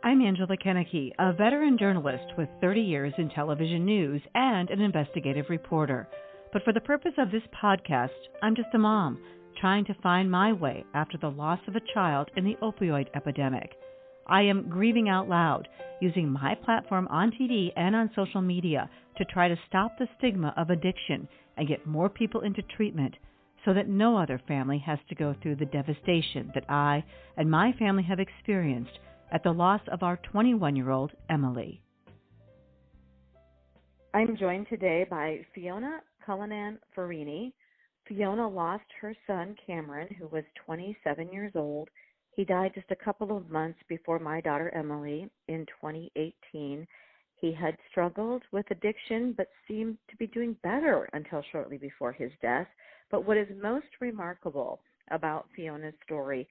I'm Angela Kennecke, a veteran journalist with 30 years in television news and an investigative reporter. But for the purpose of this podcast, I'm just a mom trying to find my way after the loss of a child in the opioid epidemic. I am grieving out loud, using my platform on TV and on social media to try to stop the stigma of addiction and get more people into treatment so that no other family has to go through the devastation that I and my family have experienced at the loss of our 21-year-old Emily. I'm joined today by Fiona Cullinan Farini. Fiona lost her son, Cameron, who was 27 years old. He died just a couple of months before my daughter, Emily, in 2018. He had struggled with addiction but seemed to be doing better until shortly before his death. But what is most remarkable about Fiona's story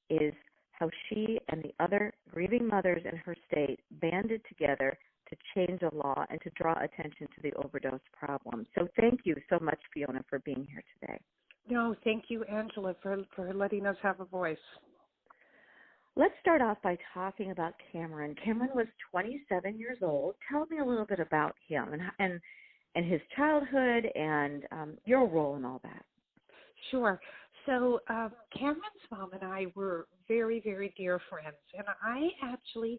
is how she and the other grieving mothers in her state banded together to change a law and to draw attention to the overdose problem. So thank you so much, Fiona, for being here today. No, thank you, Angela, for letting us have a voice. Let's start off by talking about Cameron. Cameron was 27 years old. Tell me a little bit about him and his childhood and your role in all that. Sure. So Cameron's mom and I were very, very dear friends, and I actually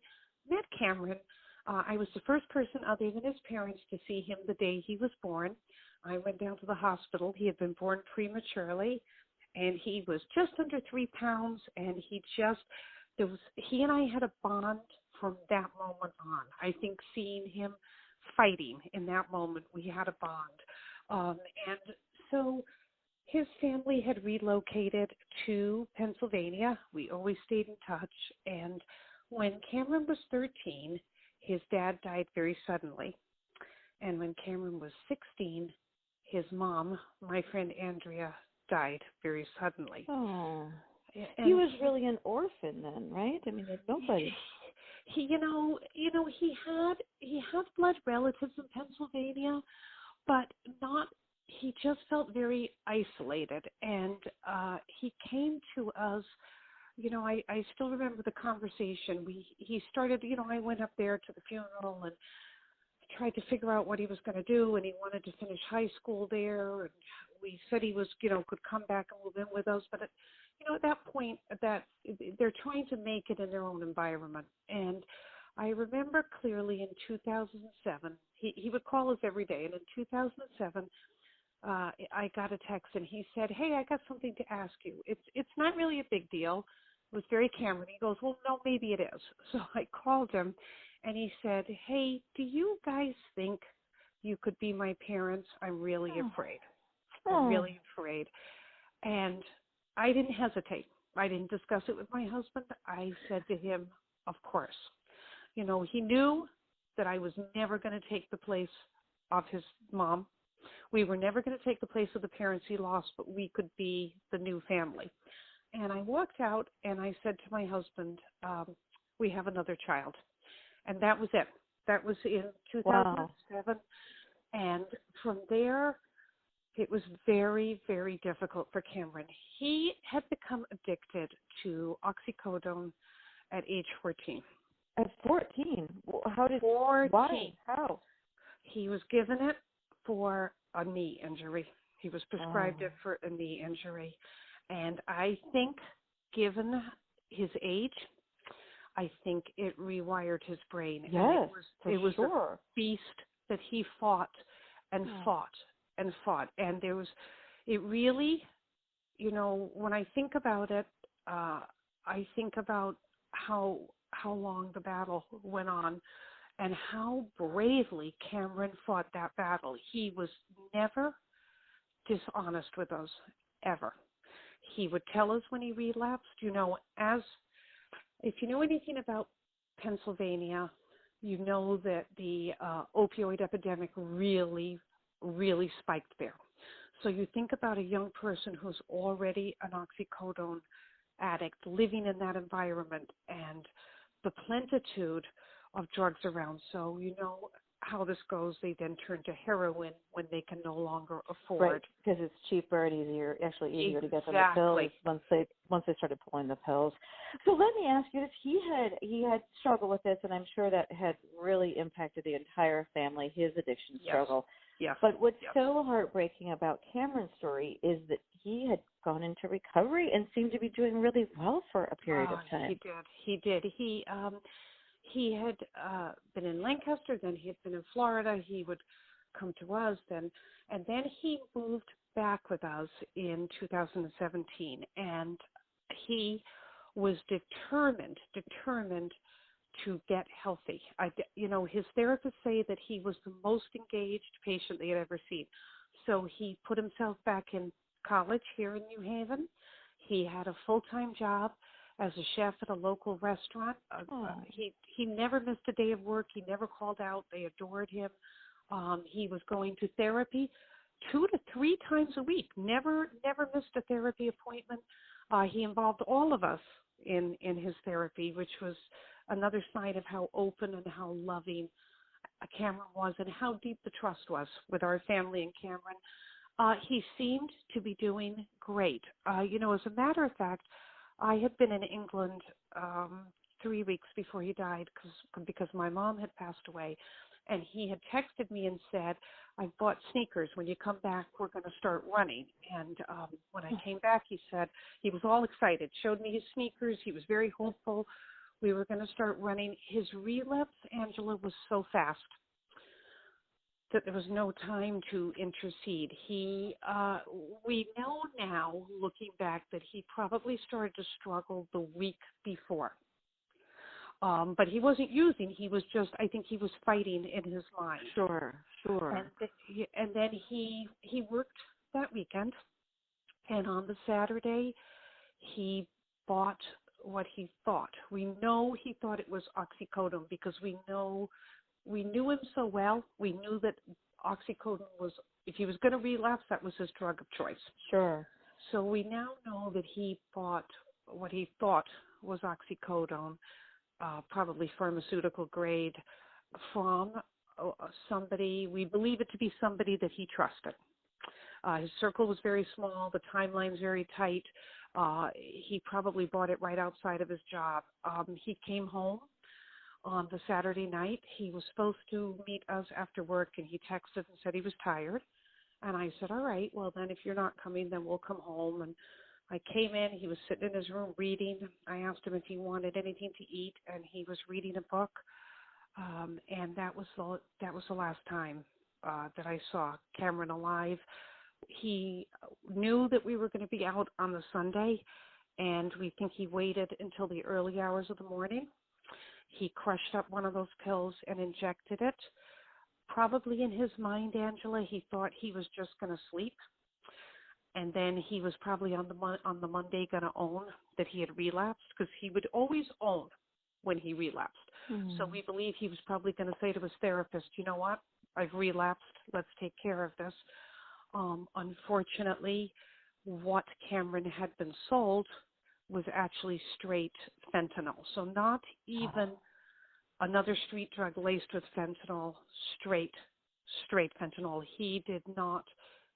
met Cameron. I was the first person other than his parents to see him the day he was born. I went down to the hospital. He had been born prematurely, and he was just under 3 pounds, and he and I had a bond from that moment on. I think seeing him fighting in that moment, we had a bond. And so his family had relocated to Pennsylvania. We always stayed in touch. And when Cameron was 13, his dad died very suddenly. And when Cameron was 16, his mom, my friend Andrea, died very suddenly. Oh, he was really an orphan then, right? I mean, there's nobody. He had blood relatives in Pennsylvania, but not. He just felt very isolated, and he came to us. I still remember the conversation. He started. I went up there to the funeral and tried to figure out what he was going to do, and he wanted to finish high school there. And we said he was, could come back and move in with us, but at that point, that they're trying to make it in their own environment. And I remember clearly in 2007, he would call us every day, and in 2007. I got a text and he said, "Hey, I got something to ask you. It's not really a big deal." It was very Cameron. He goes, "Well, no, maybe it is." So I called him and he said, "Hey, do you guys think you could be my parents? I'm really afraid. I'm really afraid." And I didn't hesitate. I didn't discuss it with my husband. I said to him, "Of course." He knew that I was never going to take the place of his mom. We were never going to take the place of the parents he lost, but we could be the new family. And I walked out and I said to my husband, "We have another child." And that was it. That was in 2007. Wow. And from there, it was very, very difficult for Cameron. He had become addicted to oxycodone at age 14. At 14? How did 14? Why? How? He was given it for a knee injury. He was prescribed it for a knee injury. And I think, given his age, I think it rewired his brain. Yes, and it was sure. a beast that he fought and fought and fought. And it really, when I think about it, I think about how long the battle went on and how bravely Cameron fought that battle. He was never dishonest with us, ever. He would tell us when he relapsed. If you know anything about Pennsylvania, you know that the opioid epidemic really, really spiked there. So you think about a young person who's already an oxycodone addict living in that environment and the plenitude of drugs around. So, how this goes. They then turn to heroin when they can no longer afford. Right, because it's cheaper and easier to get them the Exactly. pills once they started pulling the pills. So let me ask you this: he had struggled with this, and I'm sure that had really impacted the entire family. His addiction struggle. Yes. But what's so heartbreaking about Cameron's story is that he had gone into recovery and seemed to be doing really well for a period of time. He did. He had been in Lancaster, then he had been in Florida. He would come to us then, and then he moved back with us in 2017, and he was determined to get healthy. His therapists say that he was the most engaged patient they had ever seen. So he put himself back in college here in New Haven. He had a full-time job as a chef at a local restaurant. He never missed a day of work. He never called out. They adored him. He was going to therapy 2 to 3 times a week. Never missed a therapy appointment. He involved all of us in his therapy, which was another sign of how open and how loving Cameron was and how deep the trust was with our family and Cameron. He seemed to be doing great. As a matter of fact, I had been in England 3 weeks before he died because my mom had passed away. And he had texted me and said, "I bought sneakers. When you come back, we're going to start running." And when I came back, he said he was all excited, showed me his sneakers. He was very hopeful. We were going to start running. His relapse, Angela, was so fast that there was no time to intercede. We know now, looking back, that he probably started to struggle the week before. But he wasn't using. He was just, I think he was fighting in his mind. Sure. And then he worked that weekend, and on the Saturday, he bought what he thought. We know he thought it was oxycodone because we knew him so well. We knew that oxycodone was, if he was going to relapse, that was his drug of choice. Sure. So we now know that he bought what he thought was oxycodone, probably pharmaceutical grade, from somebody, we believe it to be somebody that he trusted. His circle was very small, the timeline's very tight. He probably bought it right outside of his job. He came home on the Saturday night. He was supposed to meet us after work, and he texted and said he was tired. And I said, all right, well, then if you're not coming, then we'll come home. And I came in. He was sitting in his room reading. I asked him if he wanted anything to eat, and he was reading a book. And that was the last time that I saw Cameron alive. He knew that we were going to be out on the Sunday, and we think he waited until the early hours of the morning. He crushed up one of those pills and injected it. Probably in his mind, Angela, he thought he was just going to sleep. And then he was probably on the Monday going to own that he had relapsed, because he would always own when he relapsed. Mm-hmm. So we believe he was probably going to say to his therapist, you know what, I've relapsed. Let's take care of this. Unfortunately, what Cameron had been sold was actually straight fentanyl. So not even another street drug laced with fentanyl, straight fentanyl. He did not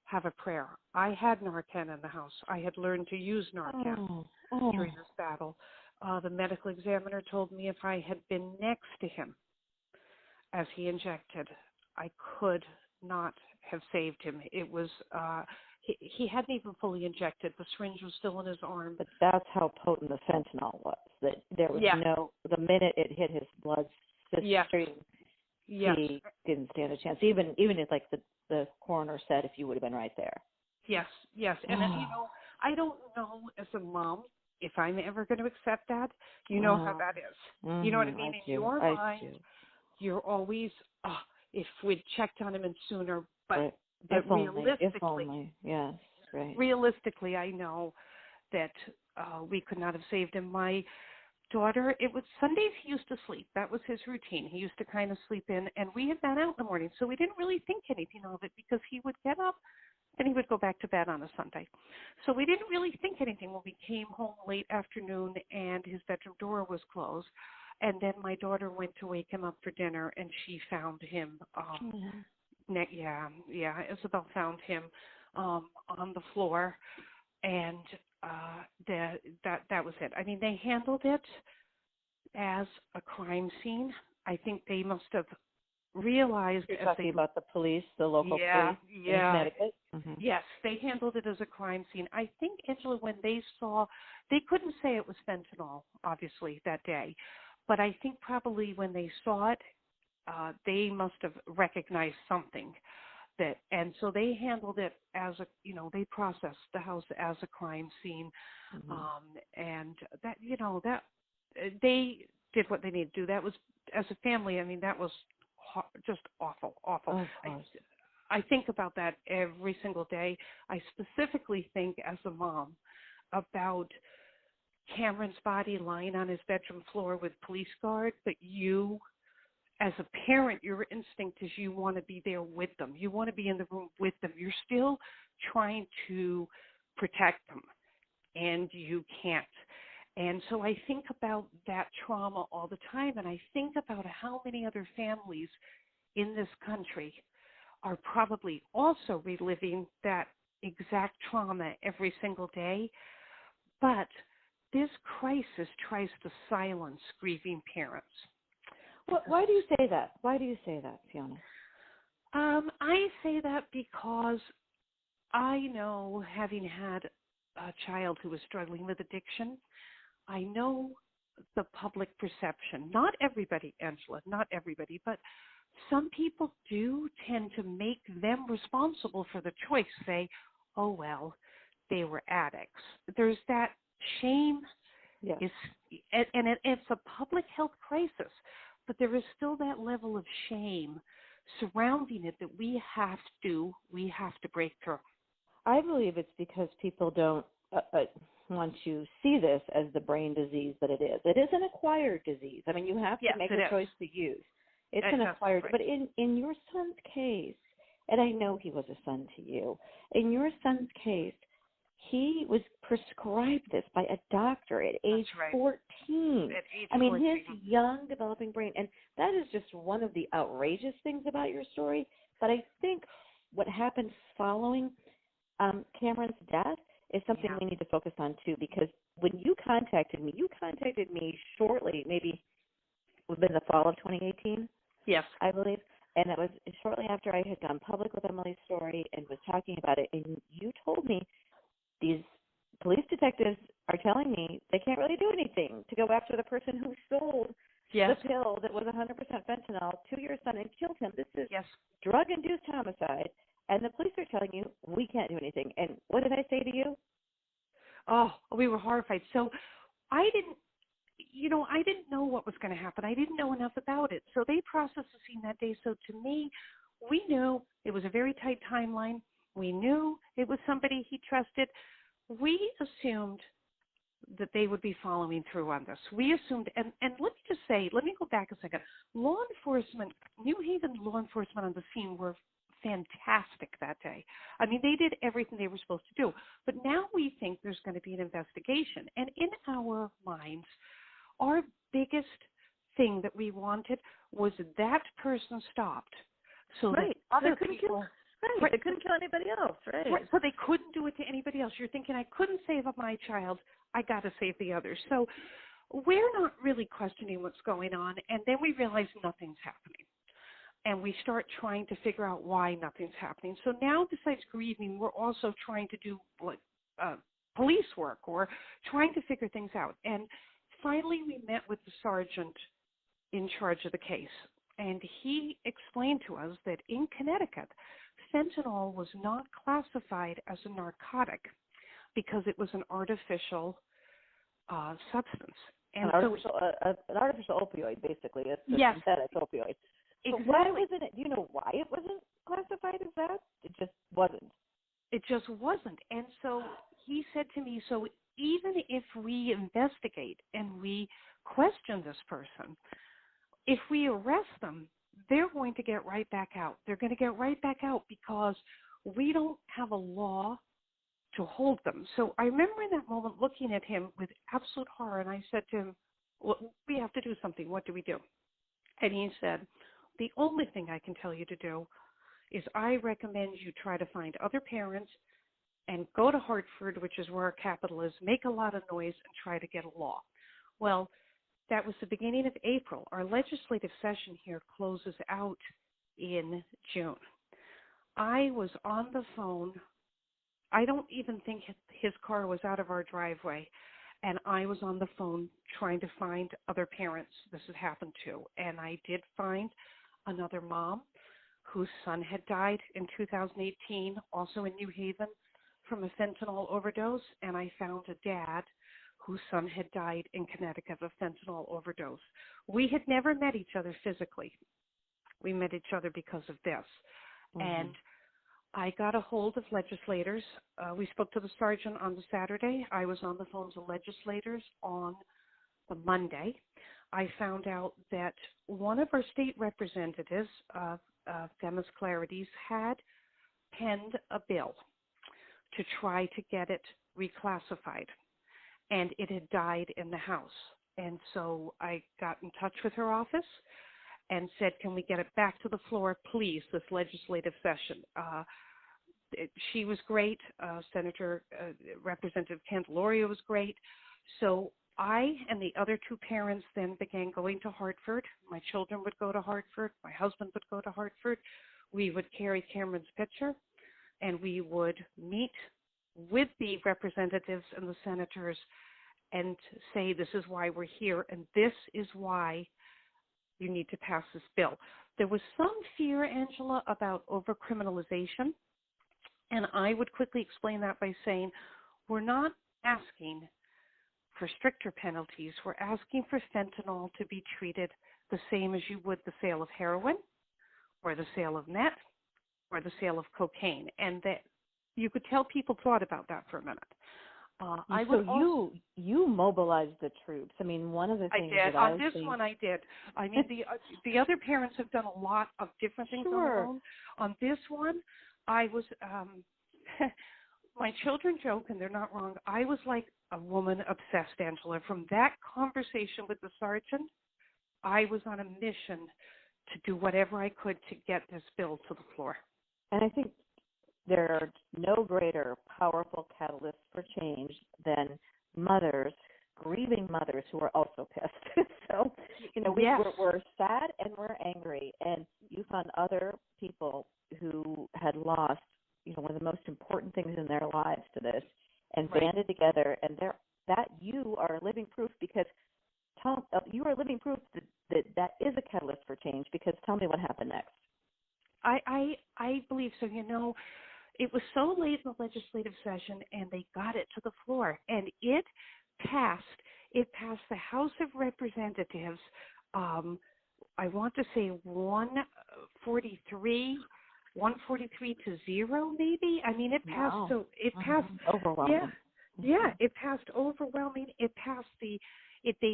have a prayer. I had Narcan in the house. I had learned to use Narcan during this battle. The medical examiner told me if I had been next to him as he injected, I could not have saved him. It was he hadn't even fully injected. The syringe was still in his arm. But that's how potent the fentanyl was. That there was the minute it hit his bloodstream, he didn't stand a chance. Even if like the coroner said, if you would have been right there. Yes. And I don't know as a mom if I'm ever going to accept that. You know how that is. Mm-hmm. You know what I mean? In your mind, you're always, if we'd checked on him and sooner, but right. But if only. Yes, right. Realistically, I know that we could not have saved him. My daughter, it was Sundays he used to sleep. That was his routine. He used to kind of sleep in, and we had been out in the morning, so we didn't really think anything of it because he would get up and he would go back to bed on a Sunday. So we didn't really think anything when we came home late afternoon and his bedroom door was closed. And then my daughter went to wake him up for dinner, and she found him. Isabel found him on the floor, and that was it. I mean, they handled it as a crime scene. I think they must have realized. You're talking about the police, the local police in Connecticut? Mm-hmm. Yes, they handled it as a crime scene. I think, Angela, when they saw, they couldn't say it was fentanyl, obviously, that day. But I think probably when they saw it, they must have recognized something. And so they handled it as they processed the house as a crime scene. Mm-hmm. And that, that they did what they needed to do. That was, as a family, I mean, that was just awful. Oh, I think about that every single day. I specifically think as a mom about Cameron's body lying on his bedroom floor with police guard, but you, as a parent, your instinct is you want to be there with them. You want to be in the room with them. You're still trying to protect them, and you can't. And so I think about that trauma all the time, and I think about how many other families in this country are probably also reliving that exact trauma every single day. But this crisis tries to silence grieving parents. Why do you say that? Why do you say that, Fiona? I say that because I know, having had a child who was struggling with addiction, I know the public perception. Not everybody, Angela, not everybody, but some people do tend to make them responsible for the choice. Say, oh, well, they were addicts. There's that shame. Yes. It's a public health crisis, but there is still that level of shame surrounding it that we have to break through. I believe it's because people don't want to see this as the brain disease that it is. It is an acquired disease. I mean, you have to make a choice to use. It's an acquired, right. But in your son's case, and I know he was a son to you, in your son's case, he was prescribed this by a doctor at age 14. At age 14. I mean, his young developing brain, and that is just one of the outrageous things about your story. But I think what happened following Cameron's death is something we need to focus on too, because when you contacted me shortly, maybe within the fall of 2018. Yes, I believe. And it was shortly after I had gone public with Emily's story and was talking about it. And you told me these police detectives are telling me they can't really do anything to go after the person who sold the pill that was 100% fentanyl to your son and killed him. This is drug-induced homicide. And the police are telling you we can't do anything. And what did I say to you? Oh, we were horrified. So I didn't know what was going to happen. I didn't know enough about it. So they processed the scene that day. So to me, we knew it was a very tight timeline. We knew it was somebody he trusted. We assumed that they would be following through on this. We assumed, and let me just say, let me go back a second. Law enforcement, New Haven law enforcement on the scene were fantastic that day. I mean, they did everything they were supposed to do. But now we think there's going to be an investigation. And in our minds, our biggest thing that we wanted was that person stopped. So that other people... They couldn't kill anybody else, right? So they couldn't do it to anybody else. You're thinking, I couldn't save up my child. I got to save the others. So we're not really questioning what's going on. And then we realize nothing's happening. And we start trying to figure out why nothing's happening. So now, besides grieving, we're also trying to do police work or trying to figure things out. And finally, we met with the sergeant in charge of the case. And he explained to us that in Connecticut, fentanyl was not classified as a narcotic because it was an artificial substance. And an artificial opioid, basically. It's a synthetic opioid. So why wasn't it? Do you know why it wasn't classified as that? It just wasn't. It just wasn't. And so he said to me, so even if we investigate and we question this person, if we arrest them, they're going to get right back out. They're going to get right back out because we don't have a law to hold them. So I remember in that moment looking at him with absolute horror, and I said to him, well, we have to do something. What do we do? And he said, the only thing I can tell you to do is I recommend you try to find other parents and go to Hartford, which is where our capital is, make a lot of noise and try to get a law. Well, that was the beginning of April. Our legislative session here closes out in June. I was on the phone. I don't even think his car was out of our driveway. And I was on the phone trying to find other parents this had happened to. And I did find another mom whose son had died in 2018, also in New Haven, from a fentanyl overdose. And I found a dad whose son had died in Connecticut of a fentanyl overdose. We had never met each other physically. We met each other because of this. Mm-hmm. And I got a hold of legislators. We spoke to the sergeant on the Saturday. I was on the phone to legislators on the Monday. I found out that one of our state representatives, Demis Clarities, had penned a bill to try to get it reclassified, and it had died in the House. And so I got in touch with her office and said, can we get it back to the floor, please, this legislative session? She was great. Representative Kent Loria was great. So I and the other two parents then began going to Hartford. My children would go to Hartford. My husband would go to Hartford. We would carry Cameron's picture, and we would meet with the representatives and the senators and say, this is why we're here, and this is why you need to pass this bill. There was some fear, Angela, about overcriminalization, and I would quickly explain that by saying we're not asking for stricter penalties. We're asking for fentanyl to be treated the same as you would the sale of heroin or the sale of meth or the sale of cocaine. And that you could tell people thought about that for a minute. You mobilized the troops. I mean, one of the things I did. On this one, I did. I mean, the other parents have done a lot of different things on their own. On this one, I was, my children joke, and they're not wrong, I was like a woman obsessed, Angela. From that conversation with the sergeant, I was on a mission to do whatever I could to get this bill to the floor. And I think there are no greater powerful catalysts for change than mothers, grieving mothers who are also pissed. So, we're sad and we're angry, and you found other people who had lost, one of the most important things in their lives to this, and banded together, and you are living proof, because you are living proof that is a catalyst for change, because tell me what happened next. I believe so. It was so late in the legislative session, and they got it to the floor, and it passed. It passed the House of Representatives. I want to say 143 to 0, maybe. I mean, it passed. Wow. So it passed overwhelming. Yeah, it passed overwhelming. It passed they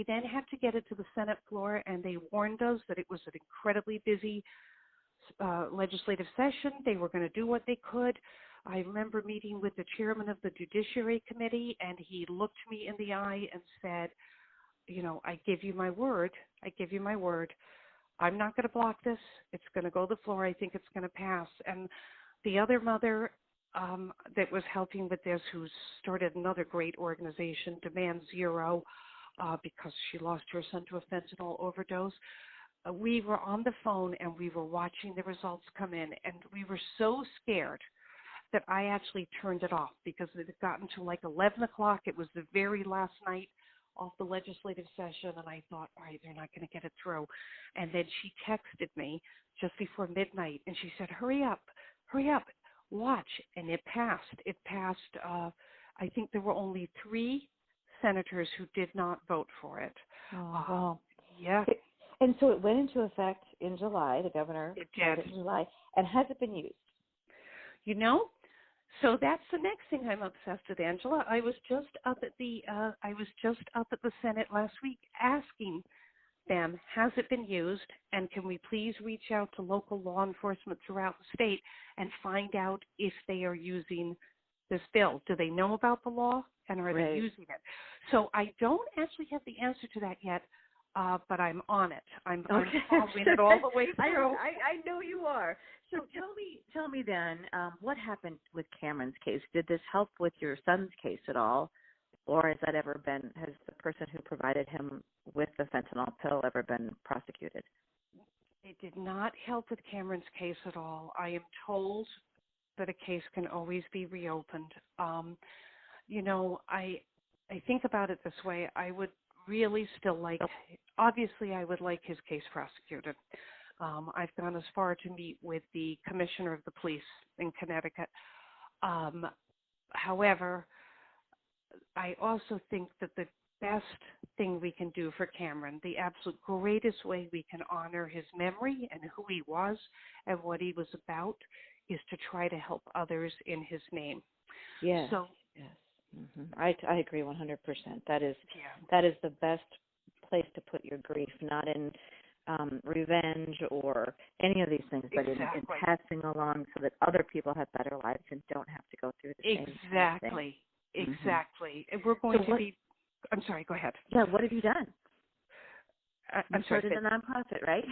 then had to get it to the Senate floor, and they warned us that it was an incredibly busy legislative session. They were going to do what they could. I remember meeting with the chairman of the Judiciary Committee, and he looked me in the eye and said, I give you my word. I'm not going to block this. It's going to go to the floor. I think it's going to pass. And the other mother that was helping with this, who started another great organization, Demand Zero, because she lost her son to a fentanyl overdose, we were on the phone and we were watching the results come in, and we were so scared that I actually turned it off, because it had gotten to like 11 o'clock. It was the very last night off the legislative session, and I thought, all right, they're not going to get it through. And then she texted me just before midnight, and she said, hurry up, watch. And it passed. I think there were only 3 senators who did not vote for it. Oh, wow. Yeah. And so it went into effect in July. The governor did in July. And has it been used? So that's the next thing I'm obsessed with, Angela. I was just up at the Senate last week asking them, has it been used, and can we please reach out to local law enforcement throughout the state and find out if they are using this bill? Do they know about the law, and are they using it? So I don't actually have the answer to that yet, but I'm on it. I'm Okay. following it all the way through. I know you are. So tell me then, what happened with Cameron's case? Did this help with your son's case at all? Or has the person who provided him with the fentanyl pill ever been prosecuted? It did not help with Cameron's case at all. I am told that a case can always be reopened. I think about it this way. I would really still obviously I would like his case prosecuted. I've gone as far to meet with the commissioner of the police in Connecticut. However, I also think that the best thing we can do for Cameron, the absolute greatest way we can honor his memory and who he was and what he was about, is to try to help others in his name. Yes. So, yes. Mm-hmm. I agree 100%. That is the best place to put your grief, not in revenge or any of these things, but in passing along so that other people have better lives and don't have to go through the same thing. Exactly. And we're going to be. I'm sorry. Go ahead. Yeah. What have you done? I'm sorry. You started a nonprofit, right?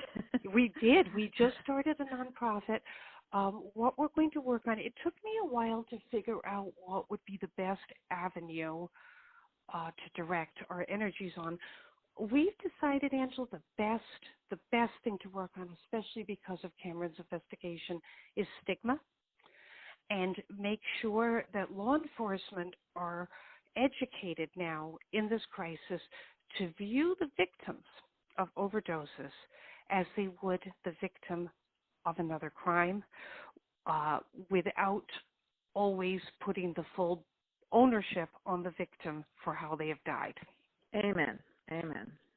We did. We just started a nonprofit. What we're going to work on. It took me a while to figure out what would be the best avenue to direct our energies on. We've decided, Angela, the best thing to work on, especially because of Cameron's investigation, is stigma, and make sure that law enforcement are educated now in this crisis to view the victims of overdoses as they would the victim of another crime, without always putting the full ownership on the victim for how they have died. Amen.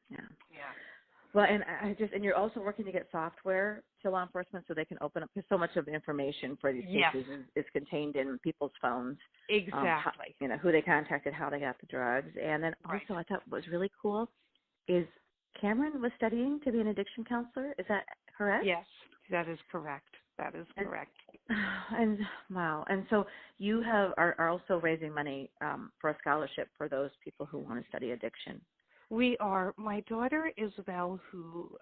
Yeah. Well, and you're also working to get software to law enforcement so they can open up, because so much of the information for these cases is contained in people's phones. Exactly. Who they contacted, how they got the drugs. And then also I thought what was really cool is Cameron was studying to be an addiction counselor. Is that correct? Yes, that is correct. Correct. And wow. And so you are also raising money for a scholarship for those people who want to study addiction. We are. My daughter Isabel, who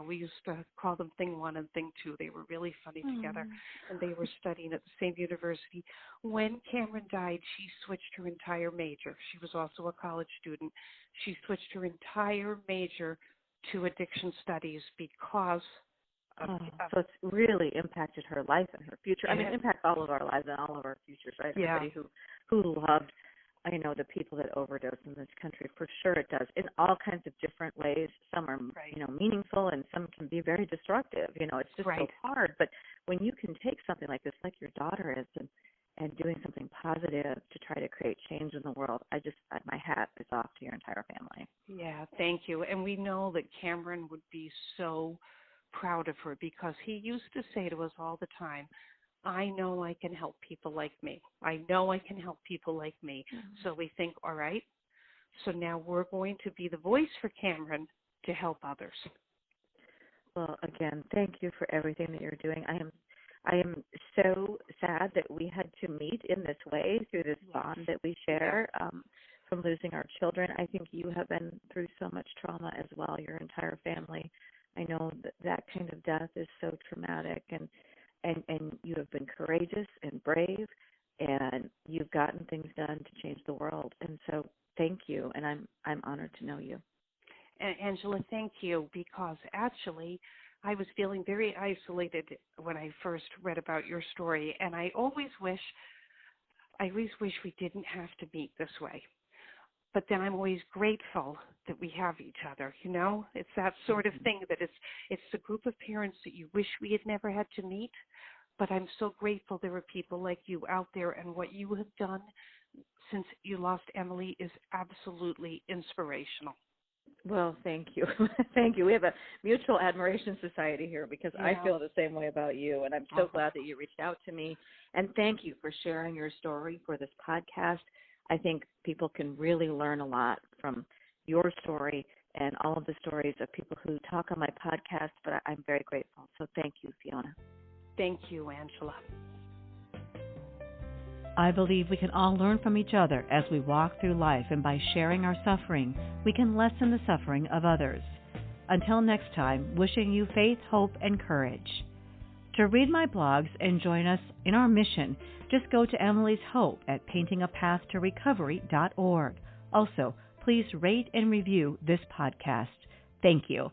we used to call them Thing 1 and Thing 2. They were really funny together, and they were studying at the same university. When Cameron died, she switched her entire major. She was also a college student. She switched her entire major to addiction studies because so it's really impacted her life and her future. I mean, it impacts all of our lives and all of our futures, right? Yeah. Everybody who loved, the people that overdose in this country, for sure it does, in all kinds of different ways. Some are, meaningful, and some can be very destructive. It's just so hard. But when you can take something like this, like your daughter is, and doing something positive to try to create change in the world, my hat is off to your entire family. Yeah, thank you. And we know that Cameron would be so proud of her, because he used to say to us all the time, I know I can help people like me. I know I can help people like me. Mm-hmm. So we think, all right, so now we're going to be the voice for Cameron to help others. Well, again, thank you for everything that you're doing. I am so sad that we had to meet in this way through this bond that we share from losing our children. I think you have been through so much trauma as well, your entire family. I know that kind of death is so traumatic, and you have been courageous and brave, and you've gotten things done to change the world. And so thank you, and I'm honored to know you. Angela, thank you, because actually I was feeling very isolated when I first read about your story, and I always wish we didn't have to meet this way. But then I'm always grateful that we have each other, It's that sort of thing that it's the group of parents that you wish we had never had to meet. But I'm so grateful there are people like you out there, and what you have done since you lost Emily is absolutely inspirational. Well, thank you. Thank you. We have a mutual admiration society here, because I feel the same way about you, and I'm so glad that you reached out to me. And thank you for sharing your story for this podcast. I think people can really learn a lot from your story and all of the stories of people who talk on my podcast, but I'm very grateful. So thank you, Fiona. Thank you, Angela. I believe we can all learn from each other as we walk through life, and by sharing our suffering, we can lessen the suffering of others. Until next time, wishing you faith, hope, and courage. To read my blogs and join us in our mission, just go to Emily's Hope at paintingapathttorecovery.org. Also, please rate and review this podcast. Thank you.